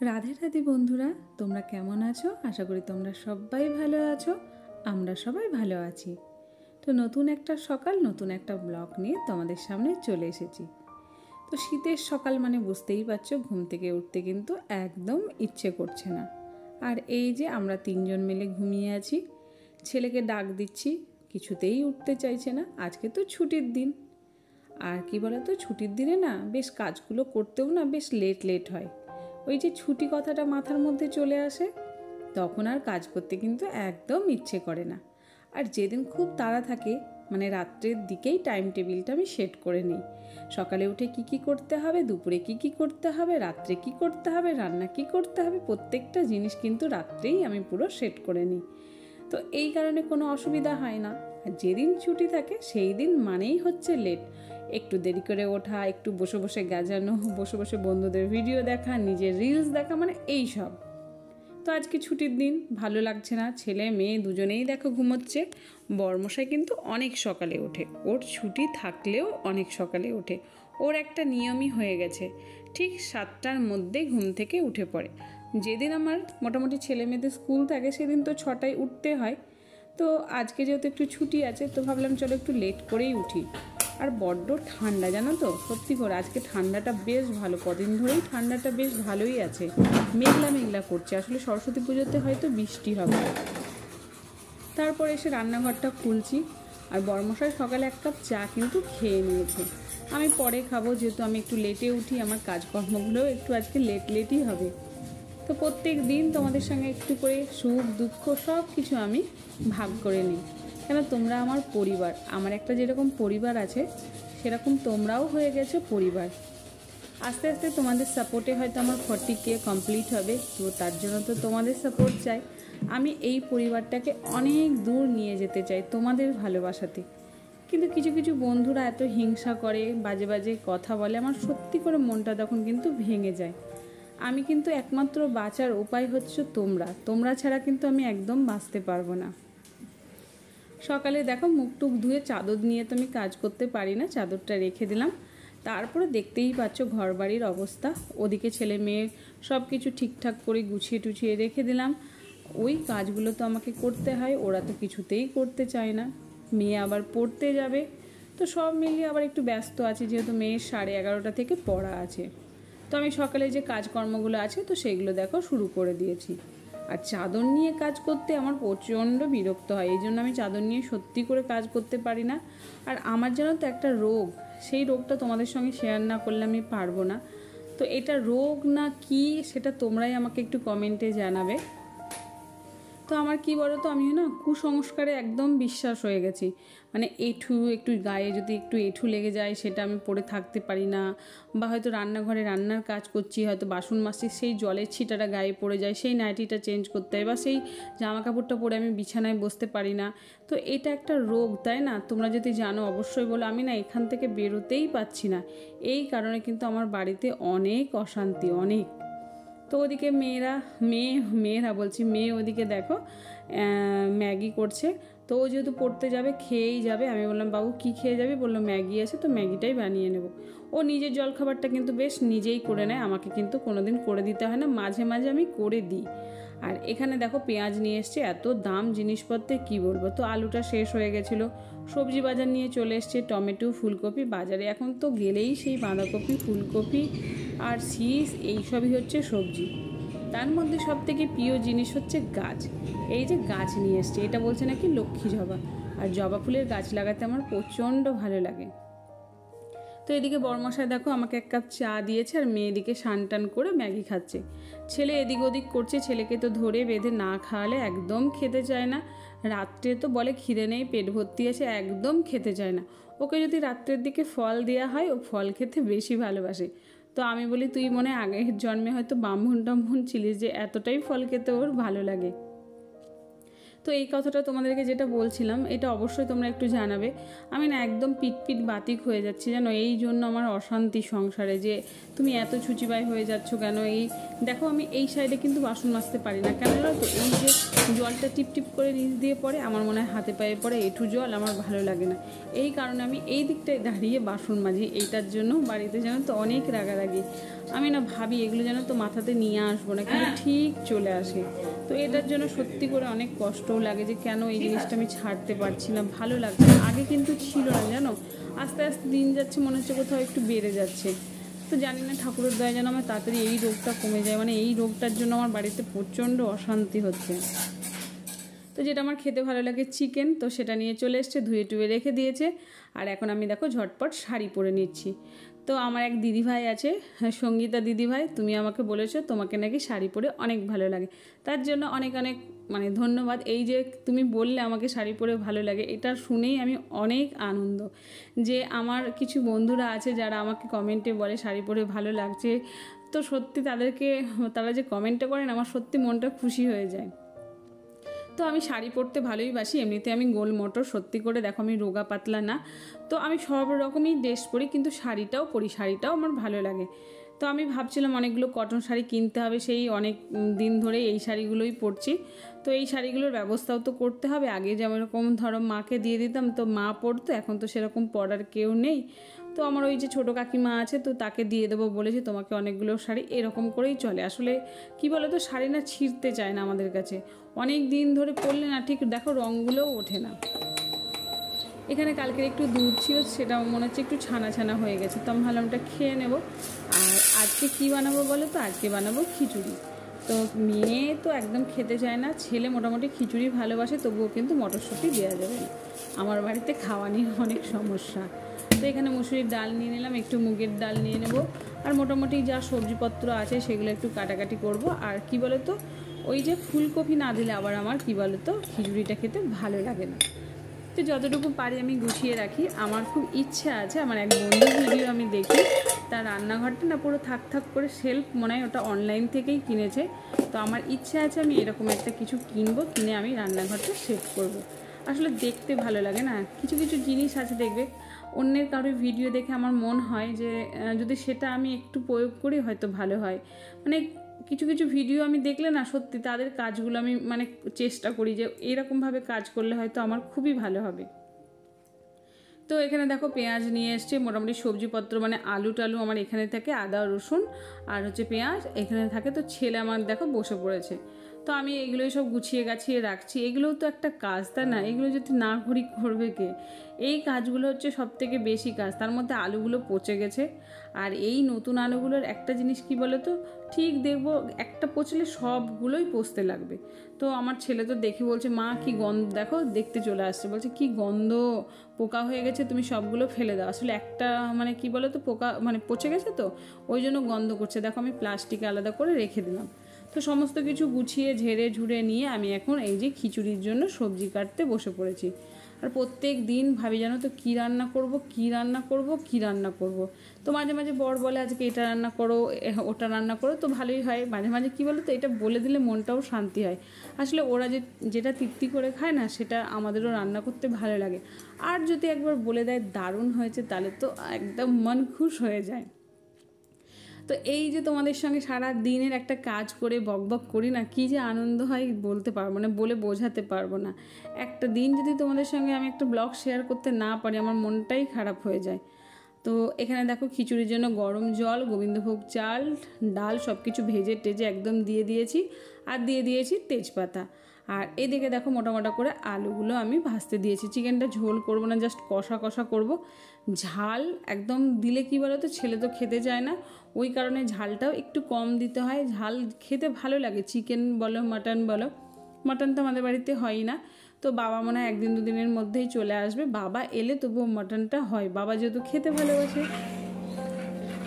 রাধে রাধে বন্ধুরা, তোমরা কেমন আছো? আশা করি তোমরা সবাই ভালো আছো। আমরা সবাই ভালো আছি। তো নতুন একটা সকাল, নতুন একটা ব্লগ নিয়ে তোমাদের সামনে চলে এসেছি। তো শীতের সকাল মানে বুঝতেই পারছো, ঘুম থেকে উঠতে কিন্তু একদম ইচ্ছে করছে না। আর এই যে আমরা তিনজন মিলে ঘুমিয়ে আছি, ছেলেকে ডাক দিচ্ছি, কিছুতেই উঠতে চাইছে না। আজকে তো ছুটির দিন। আর কি বলতো, ছুটির দিনে না বেশ কাজগুলো করতেও না বেশ লেট হয়। ওই যে ছুটি কথাটা মাথার মধ্যে চলে আসে, তখন আর কাজ করতে কিন্তু একদম ইচ্ছে করে না। আর যেদিন খুব তাড়া থাকে, মানে রাত্রের দিকেই টাইম টেবিলটা আমি সেট করে নিই। সকালে উঠে কি করতে হবে, দুপুরে কি করতে হবে, রাত্রে কি করতে হবে, রান্না কি করতে হবে, প্রত্যেকটা জিনিস কিন্তু রাত্রেই আমি পুরো সেট করে নিই। তো এই কারণে কোনো অসুবিধা হয় না। আর যেদিন ছুটি থাকে সেই দিন মানেই হচ্ছে লেট। একটু দেরি করে ওঠা, একটু বসে বসে গাজানো, বসে বসে বন্ধুদের ভিডিও দেখা, নিজের রিলস দেখা, মানে এই সব। তো আজকে ছুটির দিন, ভালো লাগছে না। ছেলে মেয়ে দুজনেই দেখো ঘুমোচ্ছে। বরমশাই কিন্তু অনেক সকালে ওঠে, ওর ছুটি থাকলেও অনেক সকালে ওঠে। ওর একটা নিয়মই হয়ে গেছে, ঠিক 7টার মধ্যে ঘুম থেকে উঠে পড়ে। যেদিন আমার মোটামুটি ছেলে মেয়েদের স্কুল থাকে সেদিন তো 6টায় উঠতে হয়। তো আজকে যেহেতু একটু ছুটি আছে, তো ভাবলাম চলো একটু লেট করেই উঠি। আর বড্ড ঠান্ডা জানো তো, সত্যি করে আজকে ঠান্ডাটা বেশ ভালো, কদিন ধরেই ঠান্ডাটা বেশ ভালোই আছে। মেঘলা মেঘলা করছে, আসলে সরস্বতী পুজোতে হয়তো বৃষ্টি হবে। তারপর এসে রান্নাঘরটা খুলছি, আর বরমশাই সকালে 1 কাপ চা কিন্তু খেয়ে নিয়েছে। আমি পরে খাবো, যেহেতু আমি একটু লেটে উঠি, আমার কাজকর্মগুলোও একটু আজকে লেটই হবে। তো প্রত্যেক দিন তোমাদের সঙ্গে একটু করে সুখ দুঃখ সব কিছু আমি ভাগ করে নিই, কেন তোমরা আমার পরিবার। আমার একটা যেরকম পরিবার আছে, সেরকম তোমরাও হয়ে গেছো পরিবার। আস্তে আস্তে তোমাদের সাপোর্টে হয়তো আমার 40K কমপ্লিট হবে। তো তার জন্য তো তোমাদের সাপোর্ট চাই। আমি এই পরিবারটাকে অনেক দূর নিয়ে যেতে চাই তোমাদের ভালোবাসাতে। কিন্তু কিছু কিছু বন্ধুরা এত হিংসা করে, বাজে বাজে কথা বলে, আমার সত্যি করে মনটা তখন কিন্তু ভেঙে যায়। আমি কিন্তু একমাত্র বাঁচার উপায় হচ্ছে তোমরা ছাড়া কিন্তু আমি একদম বাঁচতে পারবো না। সকালে দেখো মুখ টুক ধুয়ে চাদর নিয়ে তো আমি কাজ করতে পারি না, চাদরটা রেখে দিলাম। তারপরে দেখতেই পাচ্ছ ঘর বাড়ির অবস্থা, ওদিকে ছেলে মেয়ে সব কিছু ঠিকঠাক করে গুছিয়ে টুছিয়ে রেখে দিলাম। ওই কাজগুলো তো আমাকে করতে হয়, ওরা তো কিছুতেই করতে চায় না। মেয়ে আবার পড়তে যাবে, তো সব মিলিয়ে আবার একটু ব্যস্ত আছি, যেহেতু মেয়ের 11:30 থেকে পড়া আছে। তো আমি সকালে যে কাজকর্মগুলো আছে তো সেগুলো দেখো শুরু করে দিয়েছি। আর চাদর নিয়ে কাজ করতে আমার প্রচণ্ড বিরক্ত হয়, এই জন্য আমি চাদর নিয়ে সত্যি করে কাজ করতে পারি না। আর আমার যেন তো একটা রোগ, সেই রোগটা তোমাদের সঙ্গে শেয়ার না করলে আমি পারবো না। তো এটা রোগ না কি সেটা তোমরাই আমাকে একটু কমেন্টে জানাবে। তো আমার কি বলো তো, আমি না কুসংস্কারে একদম বিশ্বাস হয়ে গেছি। মানে একটু গায়ে যদি একটু এঁঠু লেগে যায়, সেটা আমি পরে থাকতে পারি না। বা হয়তো রান্নাঘরে রান্নার কাজ করছি, হয়তো বাসন মাজছি, সেই জলের ছিটাটা গায়ে পড়ে যায়, সেই নাইটিটা চেঞ্জ করতে হয়, বা সেই জামা কাপড়টা পরে আমি বিছানায় বসতে পারি না। তো এটা একটা রোগ, তাই না? তোমরা যদি জানো অবশ্যই বলো। আমি না এখান থেকে বেরোতেই পাচ্ছি না, এই কারণে কিন্তু আমার বাড়িতে অনেক অশান্তি, অনেক। তো ওদিকে মেয়েরা বলছি, মেয়ে ওদিকে দেখো ম্যাগি করছে। তো ও যেহেতু পড়তে যাবে, খেয়েই যাবে। আমি বললাম বাবু কি খেয়ে যাবি? বললো ম্যাগি আছে, তো ম্যাগিটাই বানিয়ে নেব। ও নিজের জলখাবারটা কিন্তু বেশ নিজেই করে নেয়, আমাকে কিন্তু কোনোদিন করে দিতে হয় না, মাঝে মাঝে আমি করে দিই। আর এখানে দেখো পেঁয়াজ নিয়ে এসছে, এত দাম জিনিসপত্রে কি বলবো। তো আলুটা শেষ হয়ে গেছিলো, সবজি বাজার নিয়ে চলে এসছে, টমেটো ফুলকপি। বাজারে এখন তো গেলেই সেই বাঁধাকপি, ফুলকপি আর শীষ, এইসবই হচ্ছে সবজি। তার মধ্যে সব থেকে প্রিয় জিনিস হচ্ছে গাছ। এই যে গাছ নিয়ে এসছে, এটা বলছে নাকি লক্ষ্মী জবা। আর জবা ফুলের গাছ লাগাতে আমার প্রচণ্ড ভালো লাগে। তো এদিকে বরমশাই দেখো আমাকে 1 কাপ চা দিয়েছে, আর মেয়েদিকে টান করে ম্যাগি খাচ্ছে। ছেলে এদিক ওদিক করছে, ছেলেকে তো ধরে বেঁধে না খাওয়ালে একদম খেতে চায় না। রাত্রে তো বলে খিদে নেই, পেট ভর্তি আছে, একদম খেতে চায় না। ওকে যদি রাত্রের দিকে ফল দেওয়া হয়, ও ফল খেতে বেশি ভালোবাসে। তো আমি বলি তুই মনে আগের জন্মে হয়তো বামুন ছিলিস, যে এতটাই ফল খেতে ওর ভালো লাগে। তো এই কথাটা তোমাদেরকে যেটা বলছিলাম, এটা অবশ্যই তোমরা একটু জানাবে। আমি না একদম পিট বাতিক হয়ে যাচ্ছি জানো, এই জন্য আমার অশান্তি সংসারে, যে তুমি এত ছুচিবাই হয়ে যাচ্ছ কেন। এই দেখো আমি এই সাইডে কিন্তু বাসন মাজতে পারি না, কেন জানো তো, এই যে জলটা টিপটিপ করে নিচ দিয়ে পড়ে, আমার মনে হয় হাতে পায়ে পড়ে এঁঠু জল, আমার ভালো লাগে না। এই কারণে আমি এই দিকটায় দাঁড়িয়ে বাসন মাজি। এইটার জন্য বাড়িতে যেন তো অনেক রাগারাগি। আমি না ভাবি এগুলো যেন তো মাথাতে নিয়ে আসবো না, কিন্তু ঠিক চলে আসে। তো এটার জন্য সত্যি করে অনেক কষ্টও লাগে যে কেন এই জিনিসটা আমি ছাড়তে পারছি না, ভালো লাগছে না। আগে কিন্তু ছিল না জানো, আস্তে আস্তে দিন যাচ্ছে, মনে হচ্ছে কোথাও একটু বেড়ে যাচ্ছে। তো জানি না ঠাকুরের দয়া যেন আমার তাড়াতাড়ি এই রোগটা কমে যায়। মানে এই রোগটার জন্য আমার বাড়িতে প্রচণ্ড অশান্তি হচ্ছে। তো যেটা আমার খেতে ভালো লাগে চিকেন, তো সেটা নিয়ে চলে এসছে, ধুয়ে টুয়ে রেখে দিয়েছে। আর এখন আমি দেখো ঝটপট শাড়ি পরে নিচ্ছি। তো আমার এক দিদিভাই আছে, সঙ্গীতা দিদিভাই, তুমি আমাকে বলেছো তোমাকে নাকি শাড়ি পরে অনেক ভালো লাগে। তার জন্য অনেক অনেক মানে ধন্যবাদ। এই যে তুমি বললে আমাকে শাড়ি পরে ভালো লাগে, এটা শুনেই আমি অনেক আনন্দ যে আমার কিছু বন্ধুরা আছে যারা আমাকে কমেন্টে বলে শাড়ি পরে ভালো লাগছে। তো সত্যি তারা যে কমেন্টটা করেন, আমার সত্যি মনটা খুশি হয়ে যায়। তো আমি শাড়ি পরতে ভালোই বাসি, এমনিতে আমি গোল মটর, সত্যি করে দেখো আমি রোগা পাতলা না। তো আমি সব রকমই ড্রেস পরি, কিন্তু শাড়িটাও পরি, শাড়িটাও আমার ভালো লাগে। তো আমি ভাবছিলাম অনেকগুলো কটন শাড়ি কিনতে হবে, সেই অনেক দিন ধরে এই শাড়িগুলোই পরছি। তো এই শাড়িগুলোর ব্যবস্থাও তো করতে হবে। আগে যেরকম ধরো মাকে দিয়ে দিতাম, তো মা পরতো, এখন তো সেরকম পরার কেউ নেই। তো আমার ওই যে ছোটো কাকিমা আছে, তো তাকে দিয়ে দেবো বলেছে, তোমাকে অনেকগুলো শাড়ি, এরকম করেই চলে। আসলে কি বলো তো, শাড়ি না ছিঁড়তে চায় না আমাদের কাছে, অনেক দিন ধরে পরলে না ঠিক দেখো রঙগুলোও ওঠে না। এখানে কালকের একটু দুধ ছিল, সেটা মনে হচ্ছে একটু ছানা ছানা হয়ে গেছে, তো আমি ভাবলাম ওটা খেয়ে নেবো। আর আজকে কি বানাবো বলো তো, আজকে বানাবো খিচুড়ি। তো মেয়ে তো একদম খেতে চায় না, ছেলে মোটামুটি খিচুড়ি ভালোবাসে, তবুও কিন্তু মটরশুঁটি দেওয়া যাবে না। আমার বাড়িতে খাওয়া নিয়ে অনেক সমস্যা। তো এখানে মুসুরির ডাল নিয়ে নিলাম, একটু মুগের ডাল নিয়ে নেব, আর মোটামুটি যা সবজিপত্র আছে সেগুলো একটু কাটাকাটি করব। আর কি বলো তো, ওই যে ফুলকপি না দিলে আবার আমার কি বলো তো খিচুড়িটা খেতে ভালো লাগে না। তো যতটুকু পারি আমি গুছিয়ে রাখি। আমার খুব ইচ্ছা আছে, আমার এক বন্ধুর ভিডিও আমি দেখি, তার রান্নাঘরটা না পুরো থাক থাক করে শেলফ, মনে হয় ওটা অনলাইন থেকেই কিনেছে। তো আমার ইচ্ছা আছে আমি এরকম একটা কিছু কিনবো, কিনে আমি রান্নাঘরটা সেট করব। আসলে দেখতে ভালো লাগে না, কিছু কিছু জিনিস আছে দেখবে অন্যের কারোর ভিডিও দেখে আমার মন হয় যে যদি সেটা আমি একটু প্রয়োগ করি হয়তো ভালো হয়। মানে কিছু কিছু ভিডিও আমি দেখলে না সত্যি তাদের কাজগুলো আমি মানে চেষ্টা করি যে এরকমভাবে কাজ করলে হয়তো আমার খুবই ভালো হবে। তো এখানে দেখো পেঁয়াজ নিয়ে এসছে, মোটামুটি সবজিপত্র মানে আলু টালু আমার এখানে থাকে, আদা রসুন আর হচ্ছে পেঁয়াজ এখানে থাকে। তো ছেলে আমার দেখো বসে পড়েছে, তো আমি এগুলোই সব গুছিয়ে গাছিয়ে রাখছি। এগুলোও তো একটা কাজ, তাই না? এগুলো যদি না করি করবে কে? এই কাজগুলো হচ্ছে সবথেকে বেশি কাজ। তার মধ্যে আলুগুলো পচে গেছে, আর এই নতুন আলুগুলোর একটা জিনিস কি বলো তো, ঠিক দেখবো একটা পচলে সবগুলোই পচতে লাগবে। তো আমার ছেলে তো দেখে বলছে, মা কি গন্ধ, দেখো দেখতে চলে আসছে, বলছে কি গন্ধ, পোকা হয়ে গেছে, তুমি সবগুলো ফেলে দাও। আসলে একটা মানে কি বলো তো পোকা মানে পচে গেছে, তো ওই জন্য গন্ধ করছে। দেখো আমি প্লাস্টিকে আলাদা করে রেখে দিলাম। তো সমস্ত কিছু গুছিয়ে ঝেড়ে ঝুড়ে নিয়ে আমি এখন এই যে খিচুড়ির জন্য সবজি কাটতে বসে পড়েছি। আর প্রত্যেক দিন ভাবি জানো তো কী রান্না করব, কী রান্না করব, কী রান্না করব। তো মাঝে মাঝে বর বলে আজকে এটা রান্না করো, ওটা রান্না করো, তো ভালোই হয়। মাঝে মাঝে কী বলো তো, এটা বলে দিলে মনটাও শান্তি হয়। আসলে ওরা যেটা তৃপ্তি করে খায় না, সেটা আমাদেরও রান্না করতে ভালো লাগে। আর যদি একবার বলে দেয় দারুণ হয়েছে, তাহলে তো একদম মন খুশ হয়ে যায়। তো এই যে তোমাদের সঙ্গে সারা দিনের একটা কাজ করে বকবক করি না, কী যে আনন্দ হয় বলতে পারবো না, বলে বোঝাতে পারবো না। একটা দিন যদি তোমাদের সঙ্গে আমি একটা ব্লগ শেয়ার করতে না পারি, আমার মনটাই খারাপ হয়ে যায়। তো এখানে দেখো খিচুড়ির জন্য গরম জল, গোবিন্দভোগ চাল, ডাল সব কিছু ভেজে টেজে একদম দিয়ে দিয়েছি, আর দিয়ে দিয়েছি তেজপাতা। আর এদিকে দেখো মোটা মোটা করে আলুগুলো আমি ভাজতে দিয়েছি। চিকেনটা ঝোল করব না, জাস্ট কষা কষা করব। ঝাল একদম দিলে কি বলো তো, ছেলে তো খেতে চায় না, ওই কারণে ঝালটাও একটু কম দিতে হয়। ঝাল খেতে ভালো লাগে, চিকেন বলো মাটন বলো। মাটন তো আমাদের বাড়িতে হয় না, তো বাবা মনে হয় একদিন দুদিনের মধ্যেই চলে আসবে। বাবা এলে তবুও মাটনটা হয়, বাবা যেহেতু খেতে ভালোবাসে।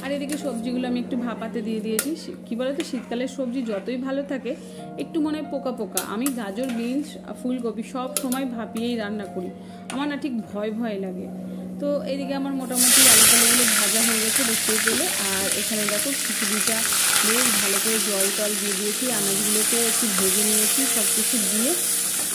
আর এদিকে সবজিগুলো আমি একটু ভাপাতে দিয়ে দিয়েছি। কী বলো তো, শীতকালের সবজি যতই ভালো থাকে একটু মনে হয় পোকা পোকা। আমি গাজর, বিনস, ফুলকপি সব সময় ভাপিয়েই রান্না করি, আমার না ঠিক ভয় ভয় লাগে। তো এদিকে আমার মোটামুটি আলু টালুগুলো ভাজা হয়ে গেছে দেখতেই পেলে। আর এখানে দেখো খিচুড়িটা বেশ ভালো করে জল টল দিয়ে দিয়েছি, আনাজগুলোকে একটু ভেজে নিয়েছি, সব কিছু দিয়ে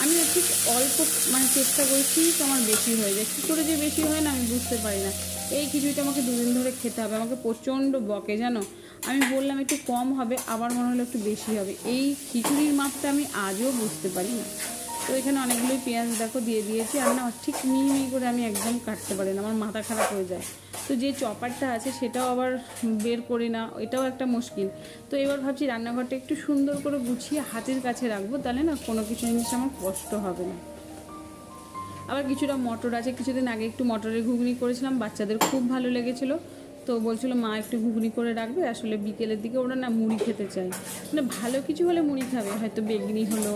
আমি ঠিক অল্প মানে চেষ্টা করেছি, তো আমার বেশি হয়ে যায়। কী করে যে বেশি হয় না আমি বুঝতে পারি না। এই খিচুড়িটা আমাকে দুদিন ধরে খেতে হবে, আমাকে প্রচণ্ড বকে জানো। আমি বললাম একটু কম হবে, আবার মনে হলো একটু বেশি হবে। এই খিচুড়ির মাপটা আমি আজও বুঝতে পারি না। তো এখানে অনেকগুলোই পেঁয়াজ দেখো দিয়ে দিয়েছি। আর না ঠিক মিহি করে আমি একদম কাটতে পারি না, আমার মাথা খারাপ হয়ে যায়। তো যে চপারটা আছে সেটাও আবার বের করি না, এটাও একটা মুশকিল। তো এবার ভাবছি রান্নাঘরটা একটু সুন্দর করে গুছিয়ে হাতের কাছে রাখবো, তাহলে না কোনো কিছু জিনিস আমার কষ্ট হবে না। আবার কিছুটা মটর আছে, কিছুদিন আগে একটু মটরের ঘুগনি করেছিলাম, বাচ্চাদের খুব ভালো লেগেছিলো। তো বলছিল মা একটু ঘুগনি করে রাখবে, আসলে বিকেলের দিকে ওরা না মুড়ি খেতে চায়, মানে ভালো কিছু হলে মুড়ি খাবে, হয়তো বেগনি হলো,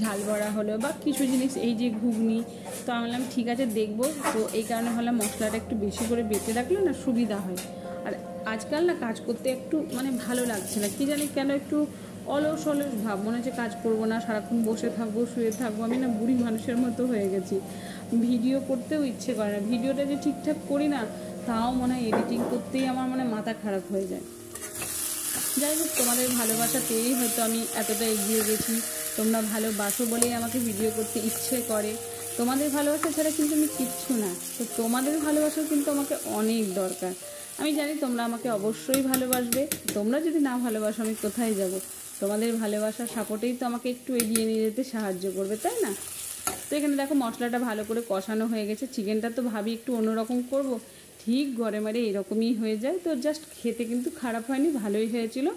ঝাল বড়া হলো বা কিছু জিনিস, এই যে ঘুগনি। তো আমি বললাম ঠিক আছে দেখবো। তো এই কারণে ভাবলাম মশলাটা একটু বেশি করে বেটে রাখলে না সুবিধা হয়। আর আজকাল না কাজ করতে একটু মানে ভালো লাগছে না, কি জানি কেন, একটু অলস অলস ভাব, মনে হচ্ছে কাজ করবো না, সারাক্ষণ বসে থাকবো, শুয়ে থাকবো। আমি না বুড়ি মানুষের মতো হয়ে গেছি, ভিডিও করতেও ইচ্ছে করে না। ভিডিওটা যে ঠিকঠাক করি না, তাও মনে হয় এডিটিং করতেই আমার মানে মাথা খারাপ হয়ে যায়। যাই হোক, তোমাদের ভালোবাসা পেয়েই হয়তো আমি এতটা এগিয়ে গেছি। তোমরা ভালোবাসো বলেই আমাকে ভিডিও করতে ইচ্ছে করে। তোমাদের ভালোবাসা ছাড়া কিন্তু আমি কিচ্ছু না। তো তোমাদের ভালোবাসা কিন্তু আমাকে অনেক দরকার। আমি জানি তোমরা আমাকে অবশ্যই ভালোবাসবে। তোমরা যদি না ভালোবাসো আমি কোথায় যাব? তোমাদের ভালোবাসার সাপোর্টেই তো আমাকে একটু এগিয়ে নিয়ে যেতে সাহায্য করবে, তাই না? তো এখানে দেখো মশলাটা ভালো করে কষানো হয়ে গেছে। চিকেনটা তো ভাবি একটু অন্যরকম করব, ঠিক ঘরে মারে এরকমই হয়ে যায়। তো জাস্ট খেতে কিন্তু খারাপ হয়নি, ভালোই হয়েছিল।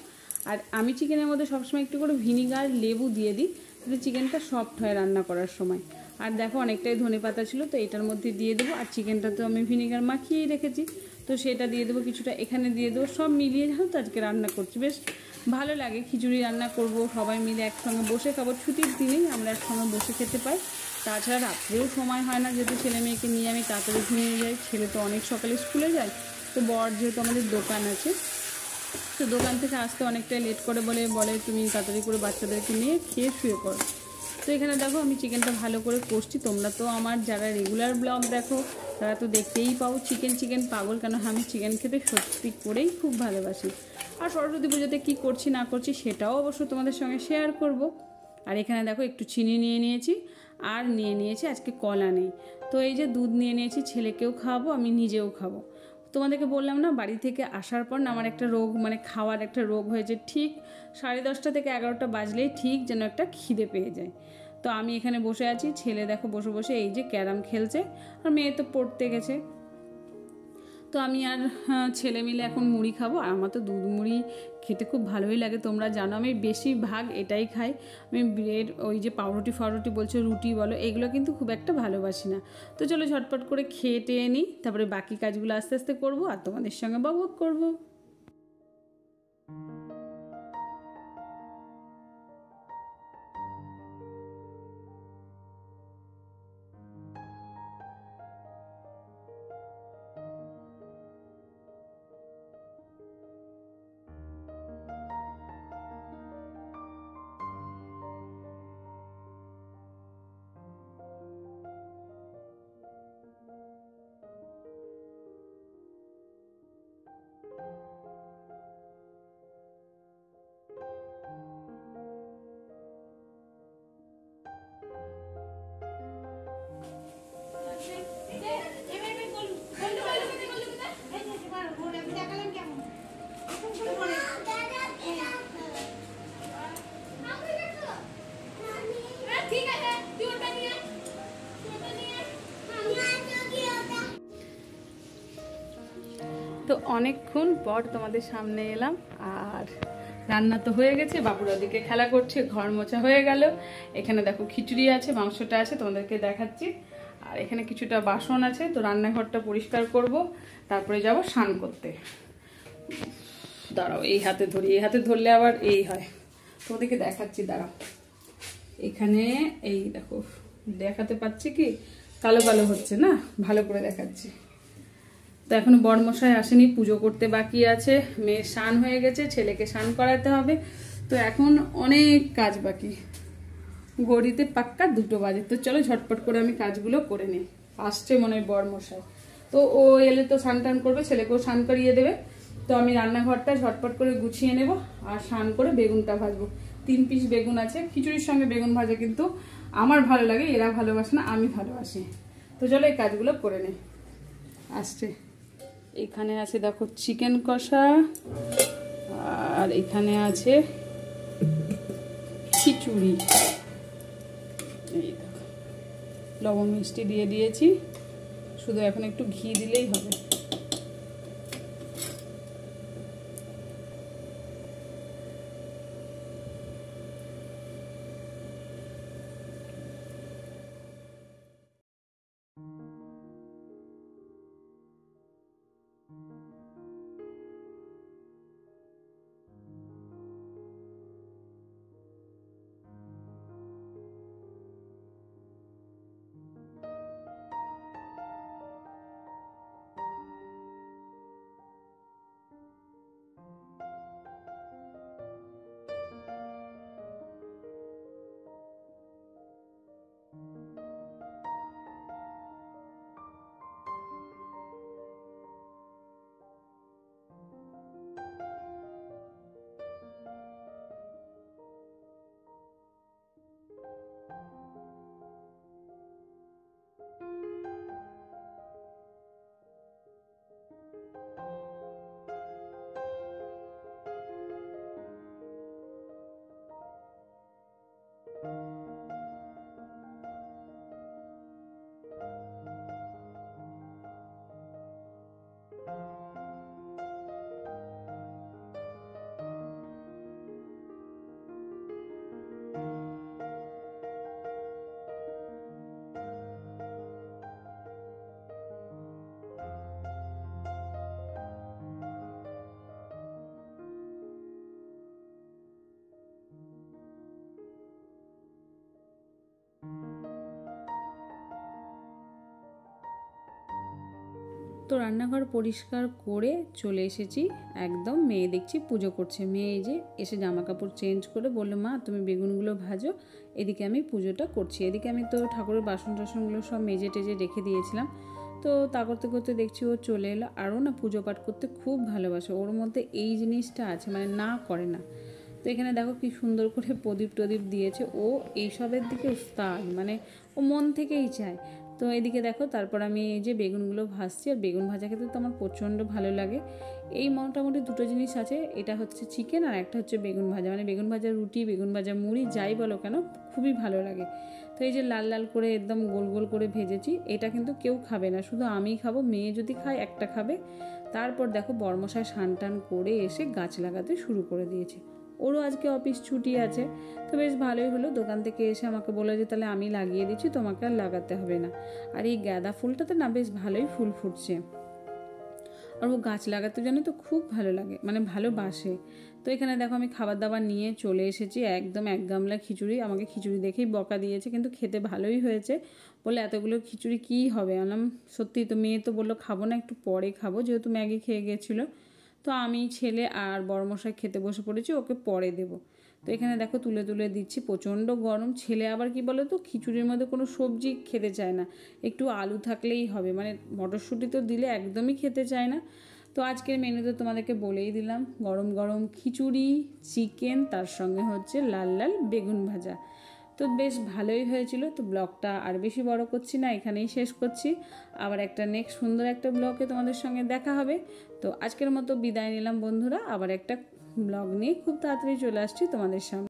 আর আমি চিকেনের মধ্যে সবসময় একটু করে ভিনিগার লেবু দিয়ে দিই, তাহলে চিকেনটা সফট হয় রান্না করার সময়। আর দেখো অনেকটাই ধনেপাতা ছিল, তো এটার মধ্যে দিয়ে দেবো। আর চিকেনটা তো আমি ভিনিগার মাখিয়েই রেখেছি, তো সেটা দিয়ে দেবো, কিছুটা এখানে দিয়ে দেবো। সব মিলিয়ে যেহেতু আজকে রান্না করছি, বেশ ভালো লাগে। খিচুড়ি রান্না করব, সবাই মিলে একসঙ্গে বসে খাবো। ছুটির দিনেই আমরা একসঙ্গে বসে খেতে পাই। তাছাড়া রাত্রেও সময় হয় না, যেহেতু ছেলে মেয়েকে নিয়ে আমি তাড়াতাড়ি ঘুমিয়ে যাই। ছেলে তো অনেক সকালে স্কুলে যায়। তো বর যেহেতু আমাদের দোকান আছে, তো দোকান থেকে আসতে অনেকটাই লেট করে বলে তুমি তাড়াতাড়ি করে বাচ্চাদেরকে নিয়ে খেয়ে শুয়ে পড়ো। তো এখানে দেখো আমি চিকেনটা ভালো করে কষছি। তোমরা তো আমার যারা রেগুলার ব্লগ দেখো তারা তো দেখতেই পাও চিকেন পাগল, কেন আমি চিকেন খেতে সত্যি করেই খুব ভালোবাসি। আর সরস্বতী পুজোতে কী করছি না করছি সেটাও অবশ্য তোমাদের সঙ্গে শেয়ার করব। আর এখানে দেখো একটু চিনি নিয়ে নিয়েছি, আর নিয়ে নিয়েছি আজকে কলা নেই। তো এই যে দুধ নিয়ে নিয়েছি, ছেলেকেও খাওয়াবো, আমি নিজেও খাবো। তোমাদেরকে বললাম না, বাড়ি থেকে আসার পর না আমার একটা রোগ, মানে খাওয়ার একটা রোগ হয়েছে। ঠিক 10:30 থেকে 11টা বাজলেই ঠিক যেন একটা খিদে পেয়ে যায়। তো আমি এখানে বসে আছি, ছেলে দেখো বসে বসে এই যে ক্যারাম খেলছে, আর মেয়ে তো পড়তে গেছে। তো আমি আর ছেলে মিলে এখন মুড়ি খাবো। আর আমার তো দুধ মুড়ি খেতে খুব ভালোই লাগে, তোমরা জানো আমি বেশিরভাগ এটাই খাই। আমি ব্রেড, ওই যে পাউরুটি বলছো, রুটি বলো, এগুলো কিন্তু খুব একটা ভালোবাসি না। তো চলো ঝটপট করে খেয়ে টেয়ে নিই, তারপরে বাকি কাজগুলো আস্তে আস্তে করবো আর তোমাদের সঙ্গে বকবক করবো। তো অনেকক্ষণ পর তোমাদের সামনে এলাম, আর রান্না তো হয়ে গেছে, বাবুরা দিকে খেলা করছে, ঘর মোছা হয়ে গেল। এখানে দেখো খিচুড়ি আছে, মাংসটা আছে, তোমাদেরকে দেখাচ্ছি। আর এখানে কিছুটা বাসন আছে, তো রান্নাঘরটা পরিষ্কার করব, তারপরে যাব স্নান করতে। দাঁড়াও, এই হাতে ধরি, এই হাতে ধরলে আবার এই হয়, তোমাদেরকে দেখাচ্ছি, দাঁড়াও। এখানে এই দেখো, দেখাতে পাচ্ছি কি, কালো কালো হচ্ছে না, ভালো করে দেখাচ্ছি। তো এখনো বড়মশাই আসেনি, পুজো করতে বাকি আছে, মেয়ের স্নান হয়ে গেছে, ছেলেকে স্নান করাতে হবে। তো এখন অনেক কাজ বাকি, ঘড়িতে পাক্কা 2টো বাজে। তো চলো ঝটপট করে আমি কাজগুলো করে নিই। আসছে মনে হয় বড়মশাই, তো ও এলে তো স্নান টান করবে, ছেলেকেও স্নান করিয়ে দেবে। তো আমি রান্নাঘরটা ঝটপট করে গুছিয়ে নেব, আর স্নান করে বেগুনটা ভাজবো। 3 পিস বেগুন আছে, খিচুড়ির সঙ্গে বেগুন ভাজা কিন্তু আমার ভালো লাগে, এরা ভালোবাসে না, আমি ভালোবাসি। তো চলো এই কাজগুলো করে নিই। আসছে, এখানে আছে দেখো চিকেন কষা, আর এখানে আছে খিচুড়ি, এই দেখো লবণ মিষ্টি দিয়ে দিয়েছি, শুধু এখন একটু ঘি দিলেই হবে। তো রান্নাঘর পরিষ্কার করে চলে এসেছি, একদম মেয়ে দেখছি পুজো করছে। মেয়ে এই যে এসে জামা কাপড় চেঞ্জ করে বললো, মা তুমি বেগুনগুলো ভাজো, এদিকে আমি পুজোটা করছি। এদিকে আমি তো ঠাকুরের বাসন টাসনগুলো সব মেজে টেজে রেখে দিয়েছিলাম। তো তা করতে করতে দেখছি ও চলে এলো। আরও না পুজো পাঠ করতে খুব ভালোবাসে, ওর মধ্যে এই জিনিসটা আছে, মানে না করে না। তো এখানে দেখো কি সুন্দর করে প্রদীপ টদীপ দিয়েছে, ও এইসবের দিকে উস্তাদ, মানে ও মন থেকেই চায়। তো এদিকে দেখো তারপর আমি এই যে বেগুনগুলো ভাজছি, আর বেগুন ভাজা খেতে তো আমার প্রচণ্ড ভালো লাগে। এই মোটামুটি দুটো জিনিস আছে, এটা হচ্ছে চিকেন আর একটা হচ্ছে বেগুন ভাজা, মানে বেগুন ভাজা রুটি, বেগুন ভাজা মুড়ি, যাই বলো কেন খুবই ভালো লাগে। তো এই যে লাল লাল করে একদম গোল গোল করে ভেজেছি, এটা কিন্তু কেউ খাবে না, শুধু আমিই খাবো। মেয়ে যদি খায় একটা খাবে। তারপর দেখো বর্মশাই স্নান টান করে এসে গাছ লাগাতে শুরু করে দিয়েছে। ওরও আজকে অফিস ছুটি আছে, তো বেশ ভালোই হলো। দোকান থেকে এসে আমাকে বলে যে তাহলে আমি লাগিয়ে দিচ্ছি, তোমাকে আর লাগাতে হবে না। আর এই গাঁদা ফুলটাতে না বেশ ভালোই ফুল ফুটছে। আর ও গাছ লাগাতে জানো তো খুব ভালো লাগে, মানে ভালোবাসে। তো এখানে দেখো আমি খাবার দাবার নিয়ে চলে এসেছি, একদম এক গামলা খিচুড়ি। আমাকে খিচুড়ি দেখেই বকা দিয়েছে, কিন্তু খেতে ভালোই হয়েছে। বলে এতগুলো খিচুড়ি কী হবে? আনলাম সত্যি। তো মেয়ে তো বললো খাবো না, একটু পরে খাবো, যেহেতু ম্যাগি খেয়ে গেছিলো। তো আমি, ছেলে আর বড়মশাই খেতে বসে পড়েছি, ওকে পরে দেবো। তো এখানে দেখো তুলে তুলে দিচ্ছি, প্রচণ্ড গরম। ছেলে আবার কি বলো তো, খিচুড়ির মধ্যে কোনো সবজি খেতে চায় না, একটু আলু থাকলেই হবে, মানে মটরশুঁটি তো দিলে একদমই খেতে চায় না। তো আজকের মেনুতে তোমাদেরকে বলেই দিলাম, গরম গরম খিচুড়ি, চিকেন, তার সঙ্গে হচ্ছে লাল লাল বেগুন ভাজা। তো বেশ ভালোই হয়েছিল। তো ব্লগটা আর বেশি বড় করছি না, এখানেই শেষ করছি। আবার একটা নেক্সট সুন্দর একটা ব্লগে তোমাদের সঙ্গে দেখা হবে। তো আজকের মতো বিদায় নিলাম বন্ধুরা, আবার একটা ব্লগ নিয়ে খুব তাড়াতাড়ি চলে আসছি তোমাদের সামনে।